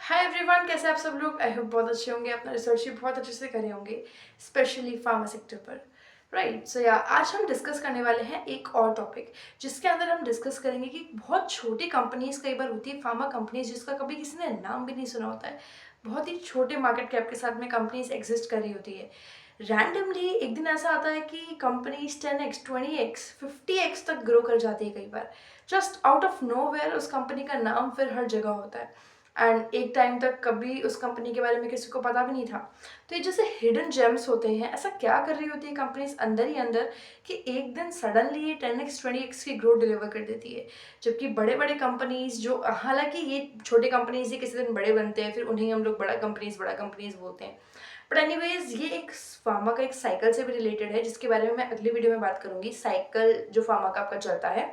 Hi everyone, कैसे आप सब लोग। आई होप बहुत अच्छे होंगे, अपना रिसर्च भी बहुत अच्छे से करे होंगे, स्पेशली फार्मा सेक्टर पर। राइट, सो या आज हम डिस्कस करने वाले हैं एक और टॉपिक, जिसके अंदर हम डिस्कस करेंगे कि बहुत छोटी कंपनीज कई बार होती है, फार्मा कंपनीज जिसका कभी किसी ने नाम भी नहीं सुना होता है। बहुत ही छोटे मार्केट कैप के साथ में कंपनीज एग्जिस्ट कर रही होती है। रैंडमली एक दिन ऐसा आता है कि कंपनीज 10x 20x 50x तक ग्रो कर जाती है कई बार। Just out of nowhere उस कंपनी का नाम फिर हर जगह होता है, एंड एक टाइम तक कभी उस कंपनी के बारे में किसी को पता भी नहीं था। तो ये जैसे हिडन जेम्स होते हैं, ऐसा क्या कर रही होती है कंपनीज अंदर ही अंदर कि एक दिन सडनली ये 10x 20x की ग्रोथ डिलीवर कर देती है। जबकि बड़े बड़े कंपनीज जो, हालांकि ये छोटे कंपनीज ही किसी दिन बड़े बनते हैं, फिर उन्हें हम लोग बड़ा कंपनीज बोलते हैं। बट एनीवेज, ये एक फार्मा का एक साइकिल से भी रिलेटेड है, जिसके बारे में मैं अगली वीडियो में बात करूंगी। साइकिल जो फार्मा का आपका चलता है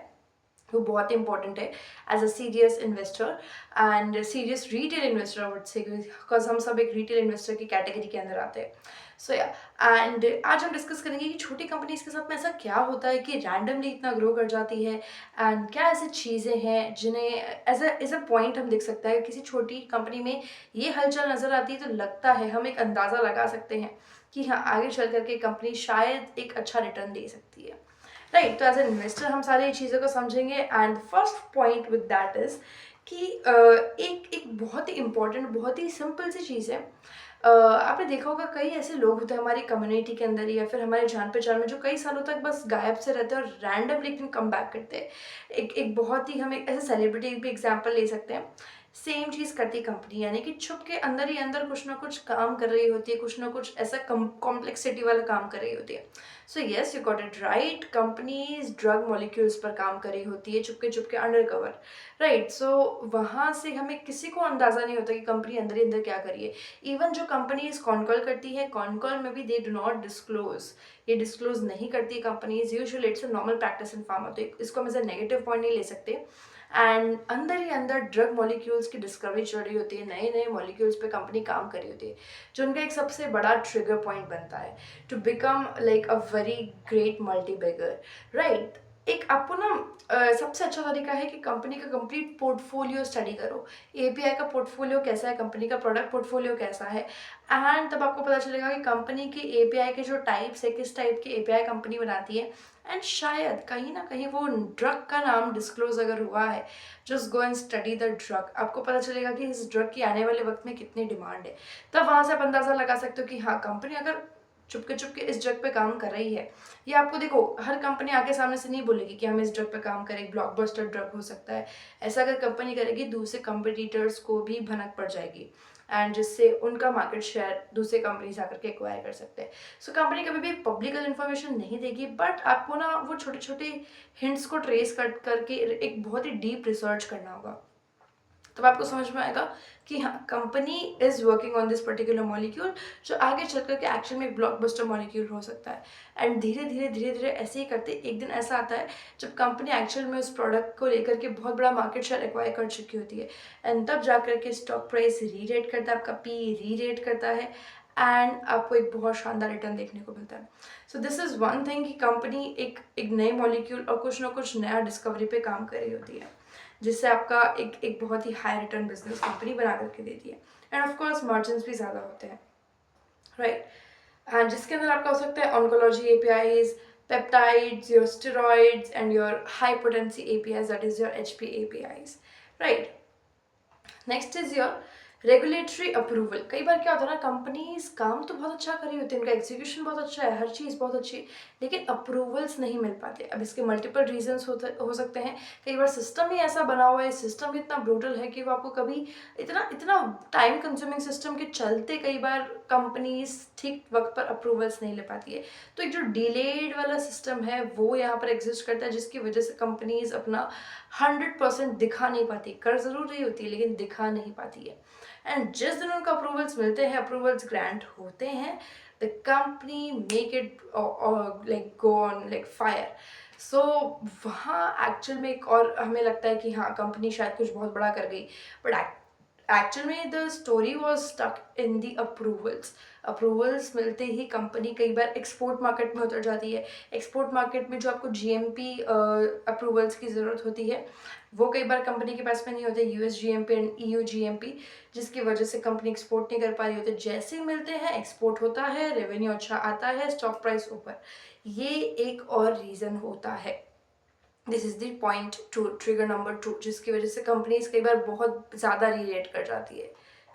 वो बहुत इंपॉर्टेंट है as a serious investor and serious retail investor, I would say, because हम सब एक रिटेल इन्वेस्टर की कैटेगरी के अंदर आते हैं। सो या, एंड आज हम डिस्कस करेंगे कि छोटी कंपनीज के साथ में ऐसा क्या होता है कि रैंडमली इतना ग्रो कर जाती है, एंड क्या ऐसी चीज़ें हैं जिन्हें एज अ पॉइंट हम देख सकते हैं। किसी छोटी कंपनी में ये हलचल नज़र आती है तो लगता है, हम एक अंदाज़ा लगा सकते हैं कि हाँ, आगे चल करके कंपनी शायद एक अच्छा रिटर्न दे सकती है। राइट, तो एज एन इन्वेस्टर हम सारी चीज़ों को समझेंगे, and first point with that is कि एक एक बहुत ही इंपॉर्टेंट, बहुत ही सिंपल सी चीज़ है। आपने देखा होगा कई ऐसे लोग होते हैं हमारी कम्युनिटी के अंदर या फिर हमारे जान पहचान में, जो कई सालों तक बस गायब से रहते हैं और रैंडमली एक दिन कम बैक करते हैं। एक एक बहुत ही, हम एक ऐसे सेलिब्रिटी भी एग्जाम्पल ले सकते हैं। सेम चीज़ करती कंपनी, यानी कि छुप के अंदर ही अंदर कुछ ना कुछ काम कर रही होती है, कुछ ना कुछ ऐसा कॉम्प्लेक्सिटी वाला काम कर रही होती है। So yes, you got it right, companies drug molecules पर काम कर रही होती है, Chupke Chupke under cover. Right, सो वहाँ से हमें किसी को अंदाज़ा नहीं होता कि कंपनी अंदर ही अंदर क्या कर रही है। इवन जो कंपनीज कॉन कॉल करती है, कॉन कॉल में भी दे डू नॉट डिस्क्लोज, ये डिस्क्लोज नहीं करती companies usually. It's a normal practice in pharma, तो इसको हम एज अ नेगेटिव पॉइंट नहीं ले सकते। एंड अंदर ही अंदर ड्रग मॉलिक्यूल्स की डिस्कवरी चल रही होती है, नए नए मॉलिक्यूल्स पे कंपनी काम कर रही होती है, जो उनका एक सबसे बड़ा ट्रिगर पॉइंट बनता है to become like a very great multibagger. Right, एक आपको ना सबसे अच्छा तरीका है कि कंपनी का कंप्लीट पोर्टफोलियो स्टडी करो। एपीआई का पोर्टफोलियो कैसा है, कंपनी का प्रोडक्ट पोर्टफोलियो कैसा है, एंड तब आपको पता चलेगा कि कंपनी के एपीआई के जो टाइप्स है, किस टाइप के एपीआई कंपनी बनाती है। एंड शायद कहीं ना कहीं वो ड्रग का नाम डिस्क्लोज अगर हुआ है, just go and study the drug, आपको पता चलेगा कि इस ड्रग की आने वाले वक्त में कितनी डिमांड है। तब वहाँ से आप अंदाज़ा लगा सकते हो कि हाँ, कंपनी अगर चुपके चुपके इस ड्रग पे काम कर रही है। ये आपको देखो, हर कंपनी आके सामने से नहीं बोलेगी कि हम इस ड्रग पे काम करें, ब्लॉकबस्टर ड्रग हो सकता है। ऐसा अगर कंपनी करेगी, दूसरे कंपटीटर्स को भी भनक पड़ जाएगी, एंड जिससे उनका मार्केट शेयर दूसरे कंपनीज आकर के एक्वायर कर सकते हैं। सो कंपनी कभी भी पब्लिकल इन्फॉर्मेशन नहीं देगी, बट आपको ना वो छोटे छोटे हिंट्स को ट्रेस कर करके एक बहुत ही डीप रिसर्च करना होगा। तब आपको समझ में आएगा कि हाँ, company is working on this particular molecule, जो आगे चल करके एक्शन में एक ब्लॉकबस्टर मॉलिक्यूल हो सकता है। एंड धीरे धीरे धीरे धीरे ऐसे ही करते एक दिन ऐसा आता है जब कंपनी एक्चुअल में उस प्रोडक्ट को लेकर के बहुत बड़ा मार्केट शेयर एक्वायर कर चुकी होती है, एंड तब जा करके स्टॉक प्राइस री रेट करता है, आपका पी री रेट करता है, एंड आपको एक बहुत शानदार रिटर्न देखने को मिलता है। So this is one thing कि कंपनी एक एक नए मॉलिक्यूल और कुछ ना कुछ नया डिस्कवरी पे काम कर रही होती है, जिससे आपका एक एक बहुत ही हाई रिटर्न बिजनेस कंपनी बना करके देती है। एंड ऑफ कोर्स मार्जिन भी ज़्यादा होते हैं। राइट, एंड जिसके अंदर आपका हो सकता है oncology APIs, peptides, your steroids and your high potency APIs, that is your HP APIs. Right, next is your regulatory approval. कई बार क्या होता है ना, कंपनीज काम तो बहुत अच्छा कर रही होती है, उनका एग्जीक्यूशन बहुत अच्छा है, हर चीज़ बहुत अच्छी, लेकिन अप्रूवल्स नहीं मिल पाते। अब इसके मल्टीपल रीजंस हो सकते हैं। कई बार सिस्टम ही ऐसा बना हुआ है, सिस्टम इतना ब्रूटल है कि वो आपको कभी, इतना इतना टाइम कंज्यूमिंग सिस्टम के चलते कई बार कंपनीज ठीक वक्त पर अप्रूवल्स नहीं ले पाती है। तो एक जो डिलेड वाला सिस्टम है वो यहाँ पर एग्जिस्ट करता है, जिसकी वजह से कंपनीज अपना 100% दिखा नहीं पाती, कर ज़रूर रही होती है लेकिन दिखा नहीं पाती है। एंड जिस दिन उनको अप्रूवल्स मिलते हैं, अप्रूवल्स ग्रांट होते हैं, the company make it like go on like fire. So वहाँ एक्चुअल में एक और हमें लगता है कि हाँ, कंपनी शायद कुछ बहुत बड़ा कर गई, बट एक्चुअल में the story was stuck in the approvals मिलते ही कंपनी कई बार एक्सपोर्ट मार्केट में उतर जाती है। एक्सपोर्ट मार्केट में जो आपको जीएमपी अप्रूवल्स की ज़रूरत होती है वो कई बार कंपनी के पास में नहीं होते, US GMP and EU GMP, जिसकी वजह से कंपनी एक्सपोर्ट नहीं कर पा रही होती। जैसे ही मिलते हैं एक्सपोर्ट होता है, रेवेन्यू अच्छा आता है, स्टॉक प्राइस ऊपर। ये एक और रीज़न होता है। This is the point two, trigger number 2, जिसकी वजह से कंपनीज कई बार बहुत ज़्यादा रीरेट कर जाती है,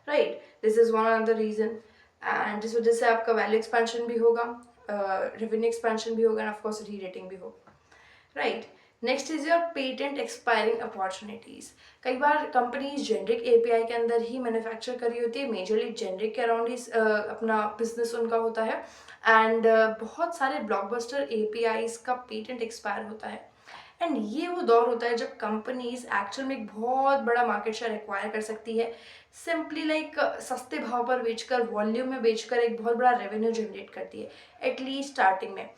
right. This is one of the reason. And जिस वजह से आपका वैल्यू एक्सपेंशन भी होगा, रेवेन्यू एक्सपेंशन भी होगा, एंड ऑफकोर्स री रेटिंग भी होगा, right. Next is your patent expiring opportunities. कई बार कंपनीज जेनरिक एपीआई के अंदर ही मैन्युफैक्चर कर रही होती है, मेजरली जेनरिक के अराउंड ही अपना बिजनेस उनका होता है। एंड बहुत सारे ब्लॉकबस्टर एपीआईज का पेटेंट एक्सपायर होता है। एंड ये वो दौर होता है जब कंपनीज एक्चुअल में एक बहुत बड़ा मार्केट शेयर एक्वायर कर सकती है, सिंपली लाइक सस्ते भाव पर बेचकर, वॉल्यूम में बेचकर एक बहुत बड़ा रेवेन्यू जनरेट करती है, एटलीस्ट स्टार्टिंग में।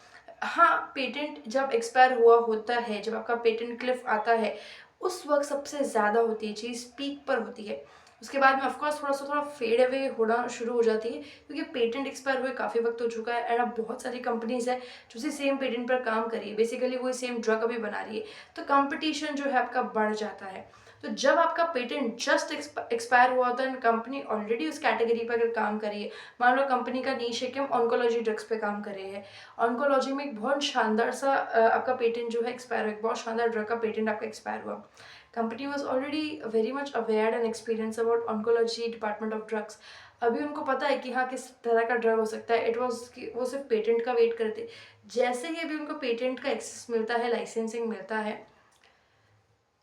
हाँ, पेटेंट जब एक्सपायर हुआ होता है, जब आपका पेटेंट क्लिफ आता है, उस वक्त सबसे ज़्यादा होती है, चीज़ पीक पर होती है। उसके बाद में ऑफकोर्स थोड़ा फेड अवे होना शुरू हो जाती है, क्योंकि पेटेंट एक्सपायर हुए काफ़ी वक्त हो चुका है, एंड अब बहुत सारी कंपनीज है जो उसी सेम पेटेंट पर काम कर रही है, बेसिकली वही सेम ड्रग अभी बना रही है, तो कंपटीशन जो है आपका बढ़ जाता है। तो जब आपका पेटेंट जस्ट एक्सपायर हुआ होता है, कंपनी ऑलरेडी उस कैटेगरी पर अगर काम कर रही है, मान लो कंपनी का नीश है कि हम ऑन्कोलॉजी ड्रग्स पे काम कर रहे हैं, ऑन्कोलॉजी में एक बहुत शानदार सा आपका पेटेंट जो है एक्सपायर हुआ, एक बहुत शानदार ड्रग का पेटेंट आपका एक्सपायर हुआ। Company was already very much aware and experience about oncology department of drugs. अभी उनको पता है कि हाँ किस तरह का ड्रग हो सकता है, इट वॉज कि वो सिर्फ पेटेंट का वेट करते। जैसे ही अभी उनको पेटेंट का एक्सेस मिलता है, लाइसेंसिंग मिलता है,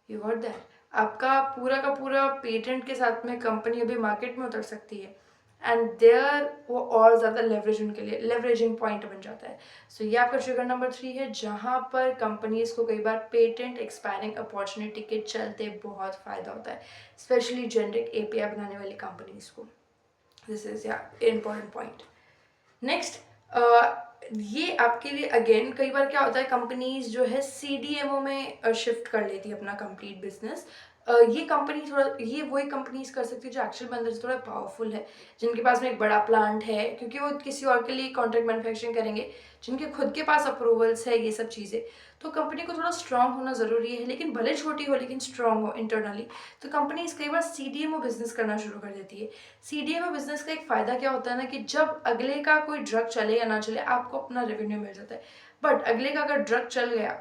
यू गॉट दैट, आपका पूरा का पूरा पेटेंट के साथ में कंपनी अभी मार्केट में उतर सकती है। एंड देयर वो और ज़्यादा लेवरेज उनके लिए लेवरेजिंग पॉइंट बन जाता है। सो ये आपका ट्रिगर नंबर 3 है, जहाँ पर कंपनीज को कई बार पेटेंट एक्सपायरिंग अपॉर्चुनिटी के चलते बहुत फ़ायदा होता है, स्पेशली जेनरिक एपीआई बनाने वाली कंपनीज को। दिस इज या इम्पॉर्टेंट पॉइंट। नेक्स्ट, ये आपके लिए अगेन कई बार क्या होता है, कंपनीज जो है सीडीएमओ में शिफ्ट कर लेती है अपना कंप्लीट बिजनेस। ये कंपनी थोड़ा, ये वही कंपनीज कर सकती है जो एक्चुअल में अंदर से थोड़ा पावरफुल है, जिनके पास में एक बड़ा प्लांट है, क्योंकि वो किसी और के लिए कॉन्ट्रैक्ट मैन्युफैक्चरिंग करेंगे, जिनके खुद के पास अप्रूवल्स है, ये सब चीज़ें। तो कंपनी को थोड़ा स्ट्रांग होना ज़रूरी है, लेकिन भले छोटी हो लेकिन स्ट्रांग हो इंटरनली। तो कंपनीज कई बार सीडीएमओ बिजनेस करना शुरू कर देती है। सीडीएमओ बिजनेस का एक फ़ायदा क्या होता है ना, कि जब अगले का कोई ड्रग चले या ना चले, आपको अपना रेवेन्यू मिल जाता है। बट अगले का अगर ड्रग चल गया,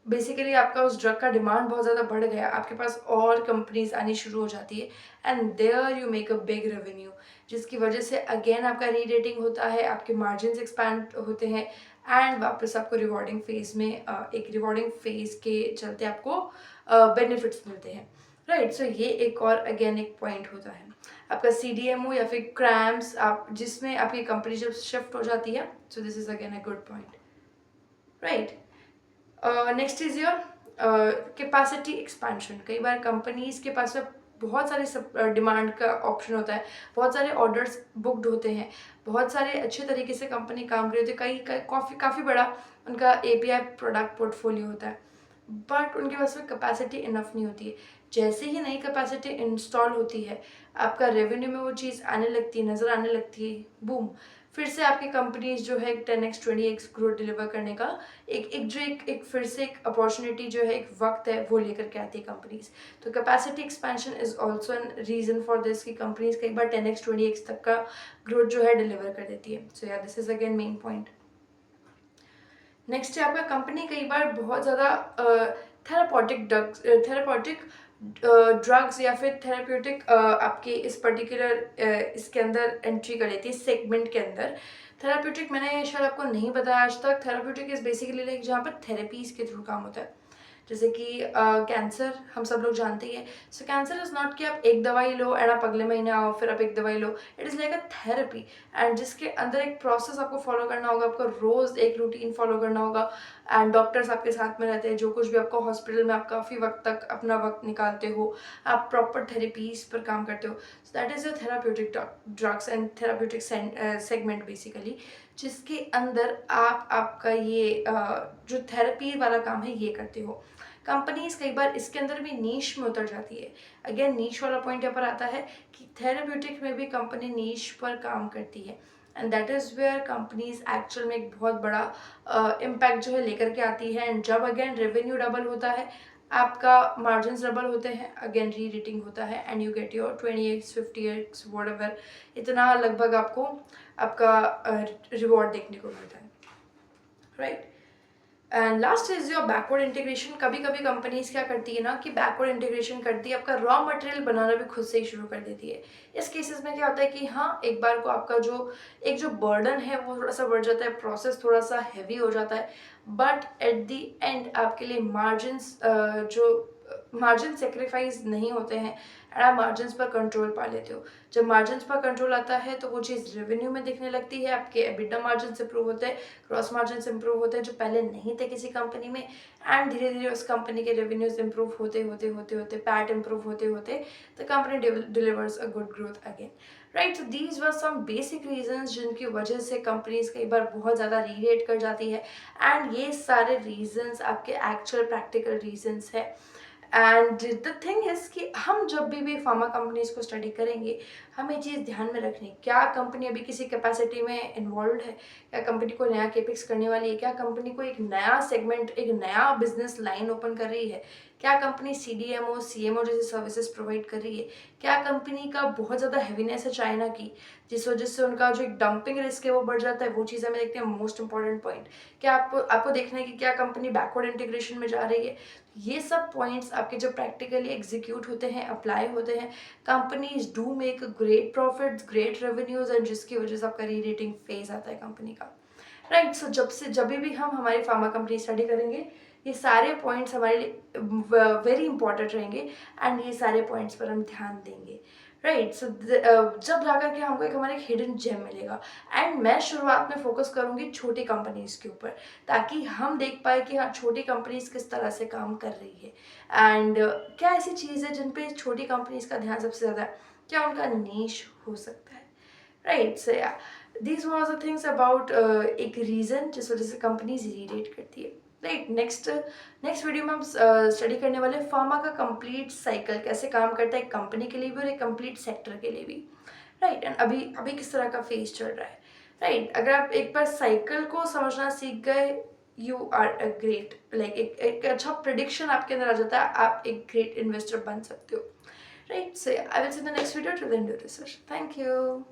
बेसिकली आपका उस ड्रग का डिमांड बहुत ज़्यादा बढ़ गया, आपके पास और कंपनीज आनी शुरू हो जाती है, and there you make a big revenue, जिसकी वजह से अगेन आपका री रेटिंग होता है, आपके मार्जिन एक्सपैंड होते हैं, एंड वापस आपको रिवॉर्डिंग फेज में एक रिवॉर्डिंग फेज के चलते आपको बेनिफिट्स मिलते हैं, राइट। सो ये एक और अगेन एक पॉइंट होता है आपका सीडीएमओ या फिर क्रैम्स, आप जिसमें आपकी कंपनी जब शिफ्ट हो जाती है। So this is again a good point, right. Next is your capacity expansion. कई बार कंपनीज के पास में बहुत सारे डिमांड का ऑप्शन होता है, बहुत सारे ऑर्डर्स बुकड होते हैं, बहुत सारे अच्छे तरीके से कंपनी काम कर रही होती है, कई काफ़ी बड़ा उनका एपीआई प्रोडक्ट पोर्टफोलियो होता है, बट उनके पास में कैपेसिटी इनफ नहीं होती है। जैसे ही नई कैपेसिटी इंस्टॉल होती है, आपका रेवेन्यू में वो चीज़ आने लगती है, नज़र आने लगती है, बूम, फिर से आपकी कंपनीज जो है 10x 20x ग्रोथ डिलीवर करने का एक फिर से एक अपॉर्चुनिटी जो है, एक वक्त है, वो लेकर के आती है कंपनीज। तो capacity expansion is also an reason for this, कि कंपनीज कई बार 10x 20x तक का ग्रोथ जो है डिलीवर कर देती है। सो या this is again main point. Next है आपका कंपनी कई बार बहुत ज़्यादा थेरापॉटिक ड्रग्स या फिर थेराप्यूटिक आपके इस पर्टिकुलर इसके अंदर एंट्री कर लेती है, सेगमेंट के अंदर। थेराप्यूटिक मैंने शायद आपको नहीं बताया आज तक। थेराप्यूटिक इज बेसिकली लाइक जहाँ पर थेरेपीज के थ्रू काम होता है, जैसे कि कैंसर हम सब लोग जानते ही हैं। सो कैंसर इज़ नॉट कि आप एक दवाई लो एंड आप अगले महीने आओ फिर आप एक दवाई लो, it is like a therapy, and जिसके अंदर एक प्रोसेस आपको फॉलो करना होगा, आपको रोज़ एक रूटीन फॉलो करना होगा, एंड डॉक्टर्स आपके साथ में रहते हैं, जो कुछ भी आपको हॉस्पिटल में आप काफ़ी वक्त तक अपना वक्त निकालते हो, आप प्रॉपर थेरेपीज पर काम करते हो। So that is a therapeutic drugs and therapeutic segment basically, जिसके अंदर आप आपका ये जो थेरेपी वाला काम है ये करते हो। कंपनीज कई बार इसके अंदर भी नीश में उतर जाती है। अगेन नीश वाला पॉइंट यहाँ पर आता है कि थेरेप्यूटिक में भी कंपनी नीश पर काम करती है, and that is where companies actual में एक बहुत बड़ा इम्पैक्ट जो है लेकर के आती है। एंड जब अगेन रेवेन्यू डबल होता है, आपका मार्जिन डबल होते हैं, अगेन री रेटिंग होता है, and you get your 20x 50x what, इतना लगभग आपको आपका रिवॉर्ड देखने को मिलता है, right. And last is your backward integration. कभी कभी कंपनीज क्या करती है ना कि बैकवर्ड इंटीग्रेशन करती है, आपका रॉ मटेरियल बनाना भी खुद से ही शुरू कर देती है। इस केसेस में क्या होता है कि हाँ, एक बार को आपका जो बर्डन है वो थोड़ा सा बढ़ जाता है, प्रोसेस थोड़ा सा हैवी हो जाता है, बट एट द एंड आपके लिए मार्जिन सेक्रीफाइस नहीं होते हैं, एंड आप मार्जिन पर कंट्रोल पा लेते हो। जब मार्जिन पर कंट्रोल आता है तो वो चीज़ रेवेन्यू में दिखने लगती है, आपके एबिटा मार्जिन इंप्रूव होते हैं, ग्रॉस मार्जिन इंप्रूव होते हैं जो पहले नहीं थे किसी कंपनी में, एंड धीरे धीरे उस कंपनी के रेवेन्यूज इंप्रूव होते होते होते होते पैट इंप्रूव होते होते the company delivers a good growth again, right. So these were some basic reasons जिनकी वजह से कंपनीज कई बार बहुत ज़्यादा रीरेट कर जाती है, एंड ये सारे रीजंस आपके एक्चुअल प्रैक्टिकल रीजंस है। एंड द थिंग इज़ कि हम जब भी फार्मा कंपनीज को स्टडी करेंगे, हमें चीज़ ध्यान में रखनी, क्या कंपनी अभी किसी कैपेसिटी में इन्वॉल्व है, क्या कंपनी को नया केपिक्स करने वाली है, क्या कंपनी को एक नया सेगमेंट, एक नया बिजनेस लाइन ओपन कर रही है, क्या कंपनी CDMO CMO जैसी सर्विसेज प्रोवाइड कर रही है, क्या कंपनी का बहुत ज़्यादा हैवीनेस है चाइना की, जिस वजह से उनका जो एक डंपिंग रिस्क है वो बढ़ जाता है, वो चीज़ हमें देखते हैं। मोस्ट इंपॉर्टेंट पॉइंट, क्या आपको देखना है कि क्या कंपनी बैकवर्ड इंटीग्रेशन में जा रही है। ये सब पॉइंट्स आपके जब प्रैक्टिकली एग्जीक्यूट होते हैं, अप्लाई होते हैं, companies do make great profits, great revenues, and जिसकी वजह से आपका री रेटिंग फेज आता है कंपनी का, राइट। सो जब भी हम हमारी फार्मा कंपनी स्टडी करेंगे, ये सारे पॉइंट्स हमारे लिए वेरी इंपॉर्टेंट रहेंगे, एंड ये सारे पॉइंट्स पर हम ध्यान देंगे, राइट। सो जब जाकर के हमको एक हमारा एक हिडन जेम मिलेगा, एंड मैं शुरुआत में फोकस करूँगी छोटी कंपनीज के ऊपर, ताकि हम देख पाए कि हाँ, छोटी कंपनीज किस तरह से काम कर रही है, एंड क्या ऐसी चीज़ है जिन पे छोटी कंपनीज का ध्यान सबसे ज़्यादा है, क्या उनका नीश हो सकता है, राइट। सो या this was the things about एक रीज़न जिस वजह से कंपनीज रीरेट करती है, राइट। नेक्स्ट वीडियो में हम स्टडी करने वाले फार्मा का कंप्लीट साइकिल कैसे काम करता है, एक कंपनी के लिए भी और एक कंप्लीट सेक्टर के लिए भी, राइट। एंड अभी अभी किस तरह का फेज चल रहा है, राइट। अगर आप एक बार साइकिल को समझना सीख गए, you are a great, like एक अच्छा प्रिडिक्शन आपके अंदर आ जाता है, आप एक ग्रेट इन्वेस्टर बन सकते हो, right. So I will see the next video, till then do research, thank you.